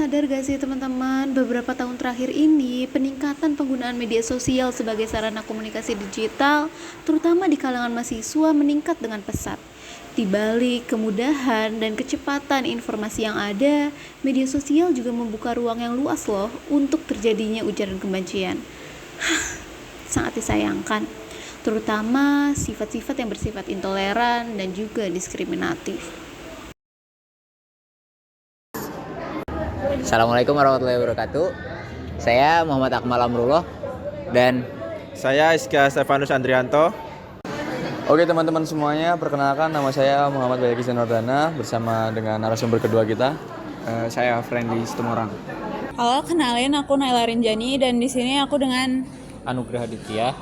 sadar gak sih teman-teman, beberapa tahun terakhir ini peningkatan penggunaan media sosial sebagai sarana komunikasi digital, terutama di kalangan mahasiswa meningkat dengan pesat. Di balik kemudahan dan kecepatan informasi yang ada, media sosial juga membuka ruang yang luas loh untuk terjadinya ujaran kebencian. Sangat disayangkan, terutama sifat-sifat yang bersifat intoleran dan juga diskriminatif. Assalamualaikum warahmatullahi wabarakatuh. Saya Muhammad Akmal Amrullah dan Saya Iska Stefanus Andrianto. Oke teman-teman semuanya, perkenalkan nama saya Muhammad Bayaki Zenordana bersama dengan narasumber kedua kita. Saya Friendly Situmorang. Halo, kenalin aku Naila Rinjani dan di sini aku dengan Anugrah Aditya.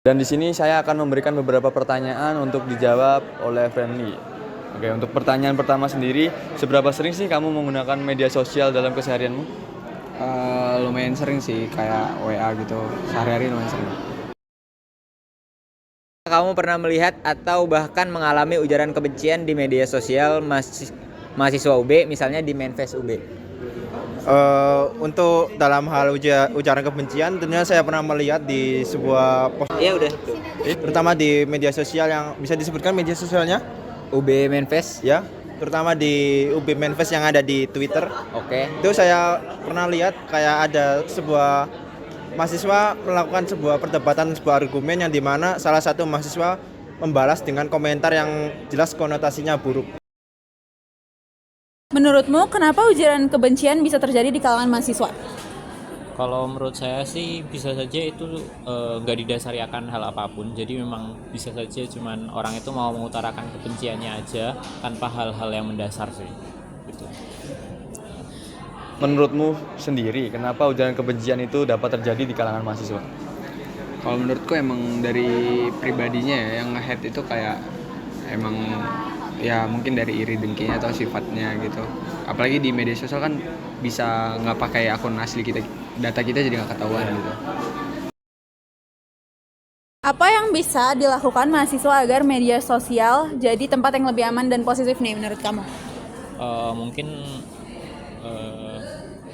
Dan di sini saya akan memberikan beberapa pertanyaan untuk dijawab oleh Friendly. Oke, untuk pertanyaan pertama sendiri, seberapa sering sih kamu menggunakan media sosial dalam keseharianmu? Lumayan sering sih, kayak WA gitu. Sehari-hari lumayan sering. Kamu pernah melihat atau bahkan mengalami ujaran kebencian di media sosial mahasiswa UB, misalnya di Manfest UB? Untuk dalam hal ujaran kebencian, tentunya saya pernah melihat di sebuah post, Iya udah. terutama di media sosial yang bisa disebutkan media sosialnya, UB Manfest. ya, terutama di UB Manfest yang ada di Twitter. Oke. Itu saya pernah lihat kayak ada sebuah mahasiswa melakukan sebuah perdebatan, sebuah argumen yang dimana salah satu mahasiswa membalas dengan komentar yang jelas konotasinya buruk. Menurutmu, kenapa ujaran kebencian bisa terjadi di kalangan mahasiswa? Kalau menurut saya sih bisa saja itu nggak didasari akan hal apapun. Jadi memang bisa saja cuman orang itu mau mengutarakan kebenciannya aja tanpa hal-hal yang mendasar sih. Gitu. Menurutmu sendiri, kenapa ujaran kebencian itu dapat terjadi di kalangan mahasiswa? Kalau menurutku emang dari pribadinya ya, yang nge-head itu kayak emang ya mungkin dari iri dengkinya atau sifatnya gitu. Apalagi di media sosial kan bisa nggak pakai akun asli kita, data kita jadi nggak ketahuan gitu. Apa yang bisa dilakukan mahasiswa agar media sosial jadi tempat yang lebih aman dan positif nih menurut kamu? Mungkin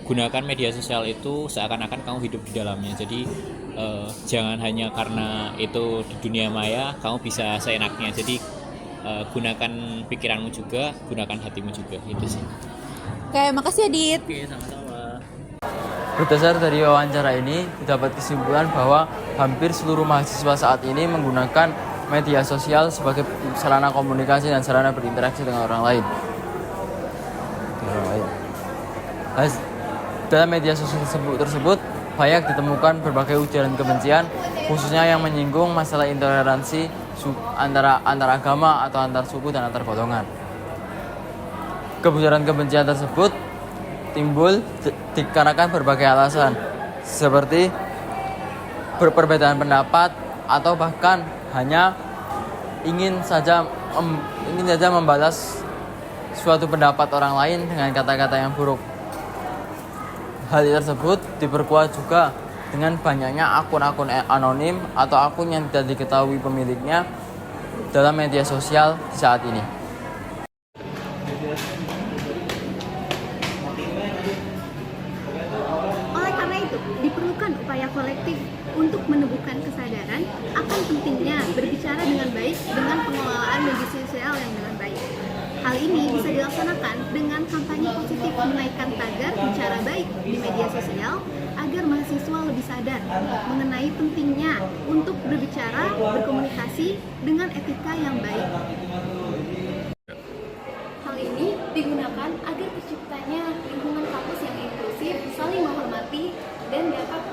gunakan media sosial itu seakan-akan kamu hidup di dalamnya. Jadi jangan hanya karena itu di dunia maya kamu bisa seenaknya. Jadi gunakan pikiranmu juga, gunakan hatimu juga, itu sih. Oke, makasih Adit. Oke, sama-sama. Berdasar dari wawancara ini, didapat kesimpulan bahwa hampir seluruh mahasiswa saat ini menggunakan media sosial sebagai sarana komunikasi dan sarana berinteraksi dengan orang lain. Dalam media sosial tersebut banyak ditemukan berbagai ujaran kebencian, khususnya yang menyinggung masalah intoleransi antara agama atau antar suku dan antar golongan. Ujaran kebencian tersebut timbul dikarenakan berbagai alasan, seperti perbedaan pendapat atau bahkan hanya ingin saja membalas suatu pendapat orang lain dengan kata-kata yang buruk. Hal tersebut diperkuat juga dengan banyaknya akun-akun anonim atau akun yang tidak diketahui pemiliknya dalam media sosial saat ini. Oleh karena itu, diperlukan upaya kolektif untuk menumbuhkan kesadaran akan pentingnya berbicara dengan baik dengan pengelolaan media sosial yang dengan baik. Hal ini bisa dilaksanakan dengan kampanye positif menaikkan tagar bicara baik di media sosial agar mahasiswa lebih sadar mengenai pentingnya untuk berbicara, berkomunikasi dengan etika yang baik. Hal ini digunakan agar terciptanya lingkungan kampus yang inklusif, saling menghormati, dan dapat